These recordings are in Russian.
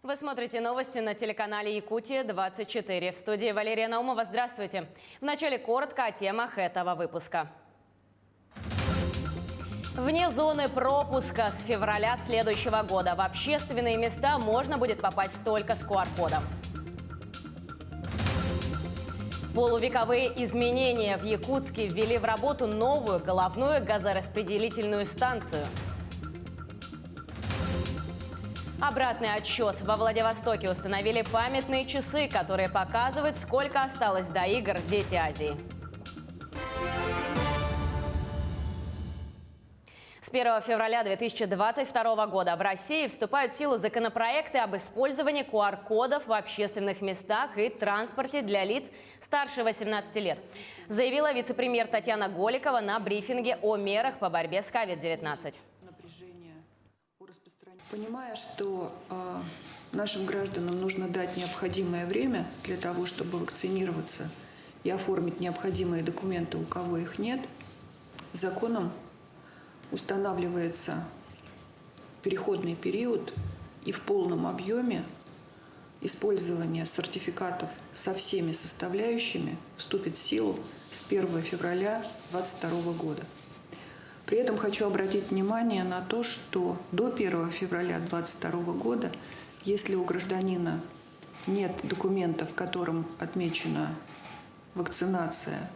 Вы смотрите новости на телеканале Якутия-24. В студии Валерия Наумова. Здравствуйте. Вначале коротко о темах этого выпуска. Вне зоны пропуска с февраля следующего года в общественные места можно будет попасть только с QR-кодом. Полувековые изменения. В Якутске ввели в работу новую головную газораспределительную станцию. Обратный отсчет. Во Владивостоке установили памятные часы, которые показывают, сколько осталось до игр «Дети Азии». С 1 февраля 2022 года в России вступают в силу законопроекты об использовании QR-кодов в общественных местах и транспорте для лиц старше 18 лет, заявила вице-премьер Татьяна Голикова на брифинге о мерах по борьбе с COVID-19. Понимая, что нашим гражданам нужно дать необходимое время для того, чтобы вакцинироваться и оформить необходимые документы, у кого их нет, законом устанавливается переходный период и в полном объеме использование сертификатов со всеми составляющими вступит в силу с 1 февраля 2022 года. При этом хочу обратить внимание на то, что до 1 февраля 2022 года, если у гражданина нет документов, в котором отмечена вакцинация,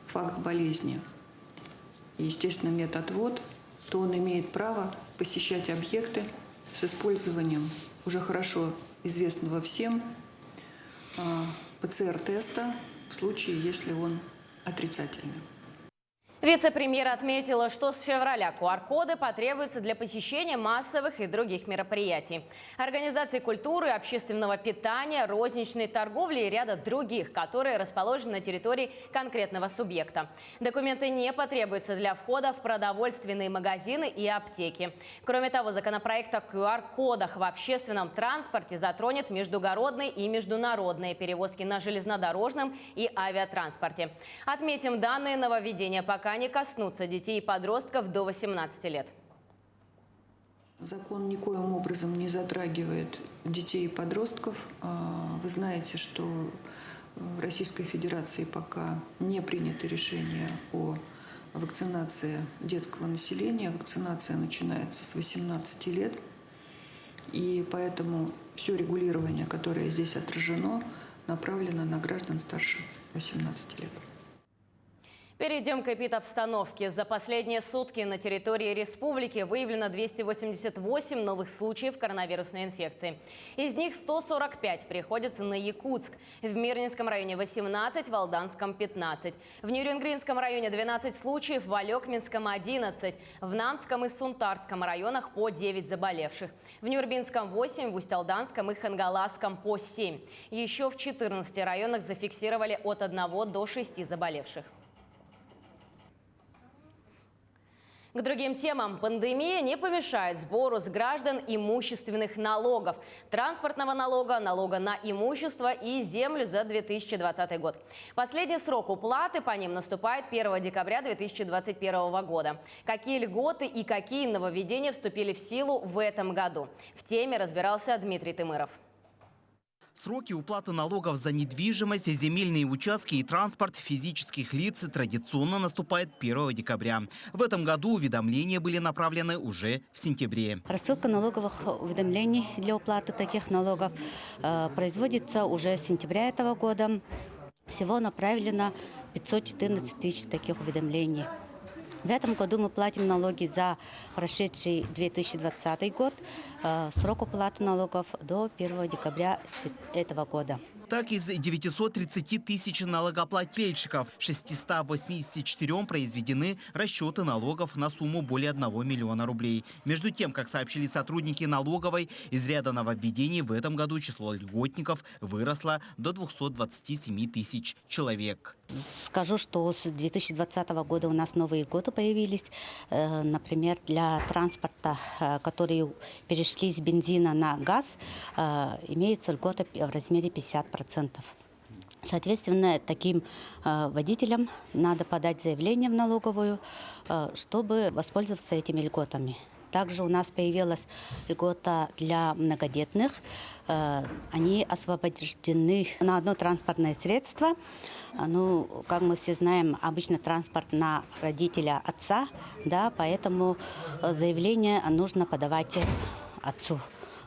факт болезни и, естественно, медотвод, то он имеет право посещать объекты с использованием уже хорошо известного всем ПЦР-теста в случае, если он отрицательный. Вице-премьер отметила, что с февраля QR-коды потребуются для посещения массовых и других мероприятий, организации культуры, общественного питания, розничной торговли и ряда других, которые расположены на территории конкретного субъекта. Документы не потребуются для входа в продовольственные магазины и аптеки. Кроме того, законопроект о QR-кодах в общественном транспорте затронет междугородные и международные перевозки на железнодорожном и авиатранспорте. Отметим, данные нововведения пока не коснутся детей и подростков до 18 лет. Закон никоим образом не затрагивает детей и подростков. Вы знаете, что в Российской Федерации пока не принято решение о вакцинации детского населения. Вакцинация начинается с 18 лет. И поэтому все регулирование, которое здесь отражено, направлено на граждан старше 18 лет. Перейдем к эпидобстановке. За последние сутки на территории республики выявлено 288 новых случаев коронавирусной инфекции. Из них 145 приходится на Якутск. В Мирнинском районе 18, в Алданском 15. В Нерюнгринском районе 12 случаев, в Алекминском 11. В Намском и Сунтарском районах по 9 заболевших. В Нюрбинском 8, в Усть-Алданском и Хангаласском по 7. Еще в 14 районах зафиксировали от 1 до 6 заболевших. К другим темам. Пандемия не помешает сбору с граждан имущественных налогов, транспортного налога, налога на имущество и землю за 2020 год. Последний срок уплаты по ним наступает 1 декабря 2021 года. Какие льготы и какие нововведения вступили в силу в этом году? В теме разбирался Дмитрий Тымыров. Сроки уплаты налогов за недвижимость, земельные участки и транспорт физических лиц традиционно наступает 1 декабря. В этом году уведомления были направлены уже в сентябре. Рассылка налоговых уведомлений для уплаты таких налогов производится уже с сентября этого года. Всего направлено 514 тысяч таких уведомлений. В этом году мы платим налоги за прошедший 2020 год. Срок уплаты налогов до 1 декабря этого года. Так, из 930 тысяч налогоплательщиков 684 произведены расчеты налогов на сумму более 1 миллиона рублей. Между тем, как сообщили сотрудники налоговой, из ряда нововведений в этом году число льготников выросло до 227 тысяч человек. Скажу, что с 2020 года у нас новые льготы появились. Например, для транспорта, которые перешли с бензина на газ, имеется льгота в размере 50%. Соответственно, таким водителям надо подать заявление в налоговую, чтобы воспользоваться этими льготами. Также у нас появилась льгота для многодетных. Они освобождены на одно транспортное средство. Ну, как мы все знаем, обычно транспорт на родителя отца, да, поэтому заявление нужно подавать отцу,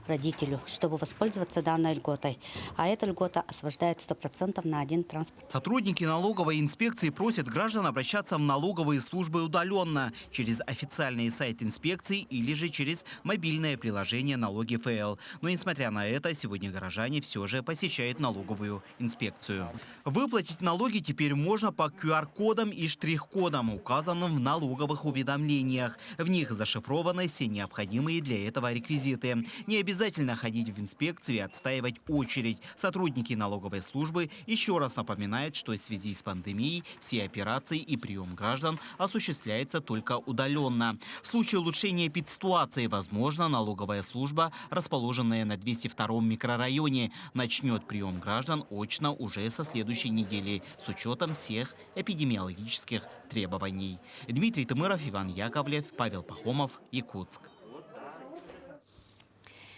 родителю, чтобы воспользоваться данной льготой. А эта льгота освобождает 100% на один транспорт. Сотрудники налоговой инспекции просят граждан обращаться в налоговые службы удаленно через официальный сайт инспекции или же через мобильное приложение «Налоги ФЛ». Но несмотря на это, сегодня горожане все же посещают налоговую инспекцию. Выплатить налоги теперь можно по QR-кодам и штрих-кодам, указанным в налоговых уведомлениях. В них зашифрованы все необходимые для этого реквизиты. Не обязательно ходить в инспекцию и отстаивать очередь. Сотрудники налоговой службы еще раз напоминают, что в связи с пандемией все операции и прием граждан осуществляется только удаленно. В случае улучшения эпидситуации, возможно, налоговая служба, расположенная на 202-м микрорайоне, начнет прием граждан очно уже со следующей недели с учетом всех эпидемиологических требований. Дмитрий Тымыров, Иван Яковлев, Павел Пахомов, Якутск.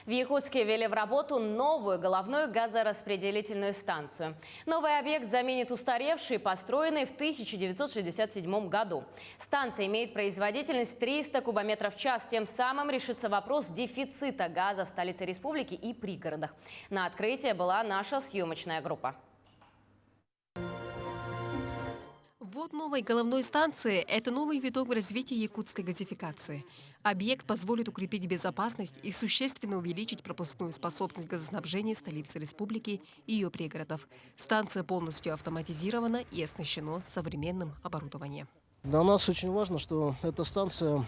В Якутске ввели в работу новую головную газораспределительную станцию. Новый объект заменит устаревший, построенный в 1967 году. Станция имеет производительность 300 кубометров в час. Тем самым решится вопрос дефицита газа в столице республики и пригородах. На открытие была наша съемочная группа. Ввод новой головной станции – это новый виток в развитии якутской газификации. Объект позволит укрепить безопасность и существенно увеличить пропускную способность газоснабжения столицы республики и ее пригородов. Станция полностью автоматизирована и оснащена современным оборудованием. Для нас очень важно, что эта станция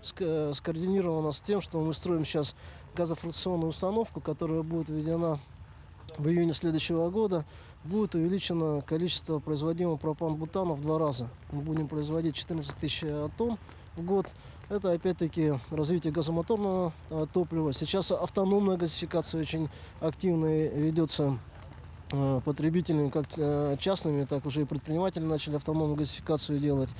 скоординирована с тем, что мы строим сейчас газофракционную установку, которая будет введена в июне следующего года. Будет увеличено количество производимого пропан-бутана в 2 раза. Мы будем производить 14 тысяч тонн в год. Это опять-таки развитие газомоторного топлива. Сейчас автономная газификация очень активно ведется потребителями, как частными, так уже и предприниматели начали автономную газификацию делать.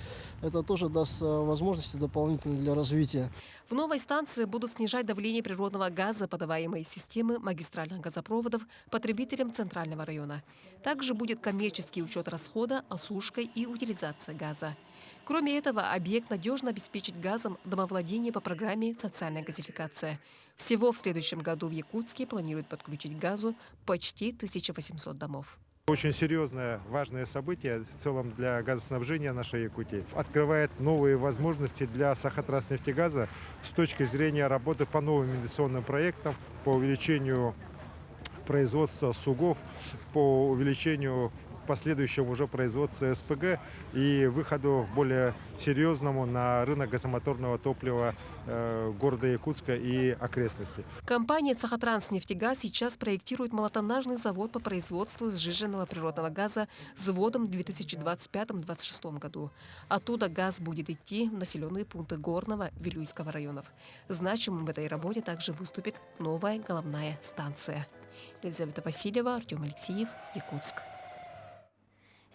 Это тоже даст возможности дополнительные для развития. В новой станции будут снижать давление природного газа, подаваемой из системы магистральных газопроводов потребителям Центрального района. Также будет коммерческий учет расхода, осушка и утилизация газа. Кроме этого, объект надежно обеспечит газом домовладение по программе «Социальная газификация». Всего в следующем году в Якутске планируют подключить к газу почти 1800 домов. Очень серьезное, важное событие в целом для газоснабжения нашей Якутии. Открывает новые возможности для Сахатранснефтегаза с точки зрения работы по новым инвестиционным проектам, по увеличению производства СУГов, по увеличению последующему уже производства СПГ и выходу более серьезному на рынок газомоторного топлива города Якутска и окрестностей. Компания «Сахатранснефтегаз» сейчас проектирует малотоннажный завод по производству сжиженного природного газа с вводом в 2025-2026 году. Оттуда газ будет идти в населенные пункты Горного, Вилюйского районов. Значимым в этой работе также выступит новая головная станция. Елизавета Васильева, Артем Алексеев, Якутск.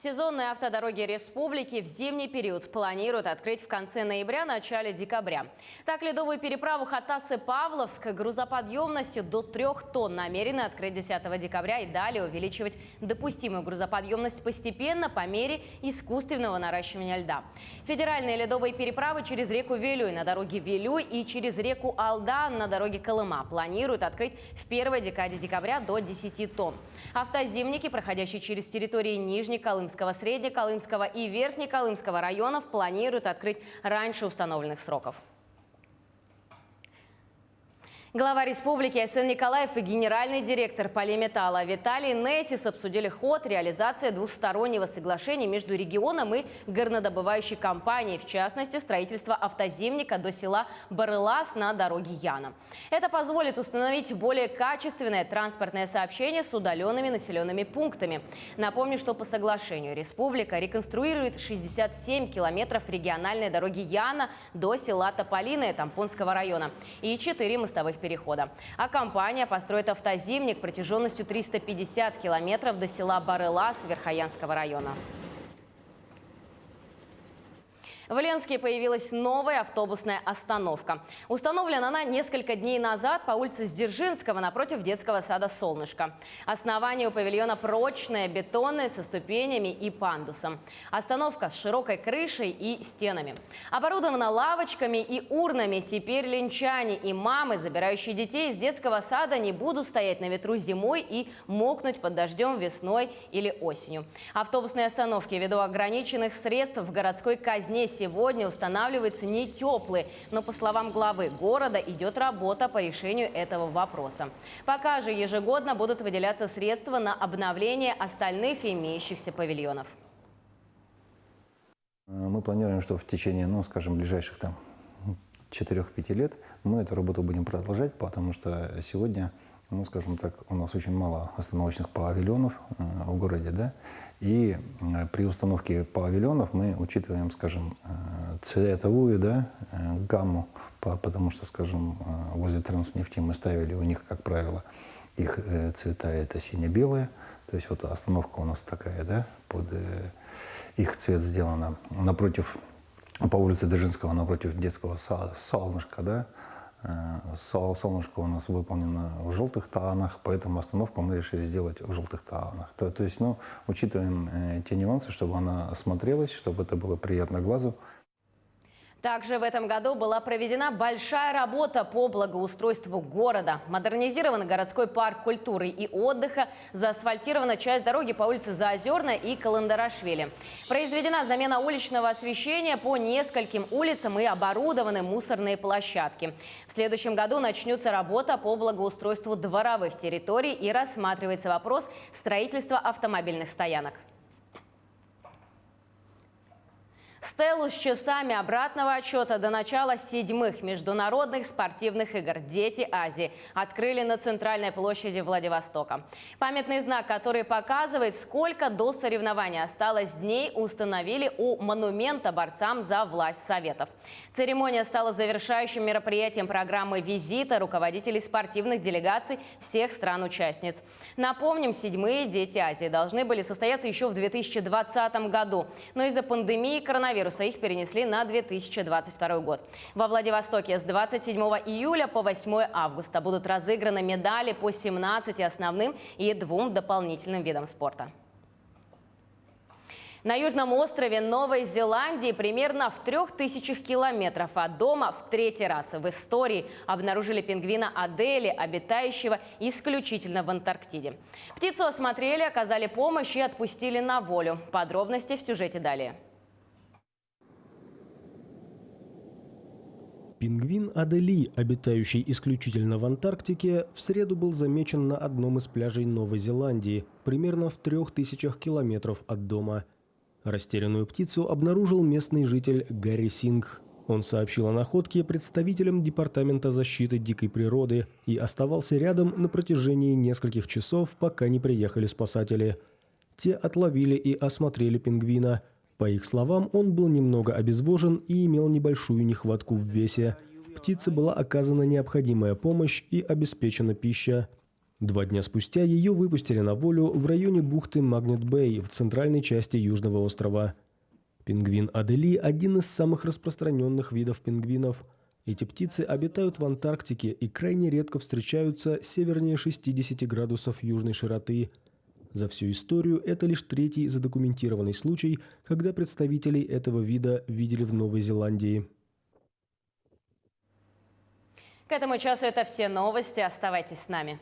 Сезонные автодороги республики в зимний период планируют открыть в конце ноября – начале декабря. Так, ледовую переправу Хатасы-Павловск грузоподъемностью до 3 тонн намерены открыть 10 декабря и далее увеличивать допустимую грузоподъемность постепенно по мере искусственного наращивания льда. Федеральные ледовые переправы через реку Вилюй на дороге Вилюй и через реку Алдан на дороге Колыма планируют открыть в первой декаде декабря до 10 тонн. Автозимники, проходящие через территории Нижнеколымска, Среднеколымского и Верхнеколымского районов, планируют открыть раньше установленных сроков. Глава республики Айсен Николаев и генеральный директор Полиметалла Виталий Нессис обсудили ход реализации двустороннего соглашения между регионом и горнодобывающей компанией, в частности, строительство автозимника до села Барылас на дороге Яна. Это позволит установить более качественное транспортное сообщение с удаленными населенными пунктами. Напомню, что по соглашению республика реконструирует 67 километров региональной дороги Яна до села Тополиное Тампонского района и 4 мостовых перехода. А компания построит автозимник протяженностью 350 километров до села Барылас Верхоянского района. В Ленске появилась новая автобусная остановка. Установлена она несколько дней назад по улице Сдержинского напротив детского сада «Солнышко». Основание у павильона прочное, бетонное, со ступенями и пандусом. Остановка с широкой крышей и стенами. Оборудована лавочками и урнами. Теперь ленчане и мамы, забирающие детей из детского сада, не будут стоять на ветру зимой и мокнуть под дождем весной или осенью. Автобусные остановки ввиду ограниченных средств в городской казне сегодня устанавливаются не теплые, но, по словам главы города, идет работа по решению этого вопроса. Пока же ежегодно будут выделяться средства на обновление остальных имеющихся павильонов. Мы планируем, что в течение, скажем, ближайших 4-5 лет мы эту работу будем продолжать, потому что сегодня, скажем так, у нас очень мало остановочных павильонов в городе, да, и при установке павильонов мы учитываем, скажем, цветовую, да, гамму, потому что, скажем, возле Транснефти мы ставили у них, как правило, их цвета это сине-белые, то есть вот остановка у нас такая, да, под их цвет сделана. Напротив, по улице Дзержинского, напротив детского сада «Солнышко», да, «Солнышко» у нас выполнено в желтых тонах, поэтому остановку мы решили сделать в желтых тонах. То есть, учитываем те нюансы, чтобы она смотрелась, чтобы это было приятно глазу. Также в этом году была проведена большая работа по благоустройству города. Модернизирован городской парк культуры и отдыха, заасфальтирована часть дороги по улице Заозерная и Каландарашвили. Произведена замена уличного освещения по нескольким улицам и оборудованы мусорные площадки. В следующем году начнется работа по благоустройству дворовых территорий и рассматривается вопрос строительства автомобильных стоянок. Стелу с часами обратного отсчета до начала 7-х международных спортивных игр «Дети Азии» открыли на центральной площади Владивостока. Памятный знак, который показывает, сколько до соревнований осталось дней, установили у монумента борцам за власть Советов. Церемония стала завершающим мероприятием программы визита руководителей спортивных делегаций всех стран-участниц. Напомним, 7-е «Дети Азии» должны были состояться еще в 2020 году, но из-за пандемии коронавируса их перенесли на 2022 год. Во Владивостоке с 27 июля по 8 августа будут разыграны медали по 17 основным и 2 дополнительным видам спорта. На южном острове Новой Зеландии примерно в 3000 километров от дома в 3-й раз в истории обнаружили пингвина Адели, обитающего исключительно в Антарктиде. Птицу осмотрели, оказали помощь и отпустили на волю. Подробности в сюжете далее. Пингвин Адели, обитающий исключительно в Антарктике, в среду был замечен на одном из пляжей Новой Зеландии, примерно в 3000 километров от дома. Растерянную птицу обнаружил местный житель Гарри Сингх. Он сообщил о находке представителям Департамента защиты дикой природы и оставался рядом на протяжении нескольких часов, пока не приехали спасатели. Те отловили и осмотрели пингвина. По их словам, он был немного обезвожен и имел небольшую нехватку в весе. Птице была оказана необходимая помощь и обеспечена пища. 2 дня спустя ее выпустили на волю в районе бухты Магнет-Бэй в центральной части Южного острова. Пингвин Адели – один из самых распространенных видов пингвинов. Эти птицы обитают в Антарктике и крайне редко встречаются севернее 60 градусов южной широты. За всю историю это лишь 3-й задокументированный случай, когда представителей этого вида видели в Новой Зеландии. К этому часу это все новости. Оставайтесь с нами.